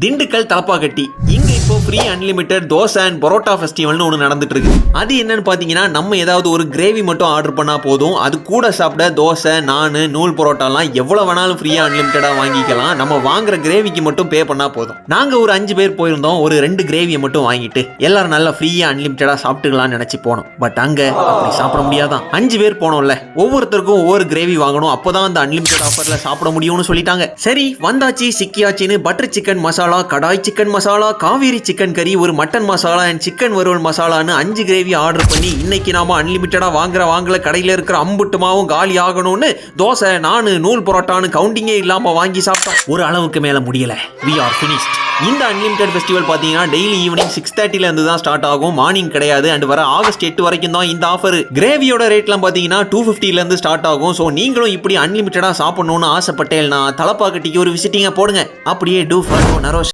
திண்டுக்கல் தலப்பாக்கட்டி இங்க இப்போ free unlimited dosa and parotta ஃபெஸ்டிவல்னு ஒன்று நடந்துட்டு இருக்கு. அது என்னன்னு பாத்தீங்கன்னா, நம்ம ஏதாவது ஒரு கிரேவி மட்டும் ஆர்டர் பண்ணா போதும், அது கூட சாப்பிட தோசை, நான், நூல் பரோட்டாலாம் எவ்வளவு வேணாலும் ஃப்ரீயா அன்லிமிட்டடா வாங்கிக்கலாம். நம்ம வாங்குற கிரேவிக்கு மட்டும் பே பண்ணா போதும். நாங்க ஒரு 5 பேர் போயிருந்தோம். ஒரு 2 கிரேவியை மட்டும் வாங்கிட்டு எல்லாரும் நல்லா ஃப்ரீயா அன்லிமிட்டடா சாப்பிட்டுக்கலாம்னு நினைச்சு போனோம். பட் அங்க அப்படி சாப்பிட முடியாதான். 5 பேர் போனோம்ல, ஒவ்வொருத்தருக்கும் ஒவ்வொரு கிரேவி வாங்கணும், அப்பதான் அந்த அன்லிமிட்டட் ஆஃபர்ல சாப்பிட முடியும்னு சொல்லிட்டாங்க. சரி வந்தாச்சு, சிக்கியாச்சின்னு பட்டர் சிக்கன் மசாலா, கடாய் சிக்கன் மசாலா, காவேரி சிக்கன் கறி, ஒரு மட்டன் மசாலா அண்ட் சிக்கன் வறுவல் மசாலான்னு 5 கிரேவி ஆர்டர் பண்ணி இன்னைக்கு நாம அன்லிமிட்டடா வாங்கல கடையில இருக்கிற அம்புட்டுமாவும் காலி ஆகணும்னு தோசை, நானு, நூல் பரோட்டான்னு கவுண்டிங்கே இல்லாம வாங்கி சாப்பிட்டோம். ஒரு அளவுக்கு மேல முடியல. We are finished. இந்த அன்லிமிட்டட் ஃபெஸ்டிவல் பார்த்தீங்கன்னா டெய்லி ஈவினிங் 6:30 இருந்து தான் ஸ்டார்ட் ஆகும். மார்னிங் கிடையாது. அண்ட் வர ஆகஸ்ட் 8 வரைக்கும் தான் இந்த ஆஃபர். கிரேவியோட ரேட்லாம் பார்த்தீங்கன்னா 250 இருந்து ஸ்டார்ட் ஆகும். ஸோ நீங்களும் இப்படி அன்லிமிட்டடா சாப்பிடணும்னு ஆசைப்பட்டேன்னா தலப்பாக்கட்டிக்கு ஒரு விசிட்டிங்க போடுங்க. அப்படியே டூ ஃபாலோ நரோஷ்.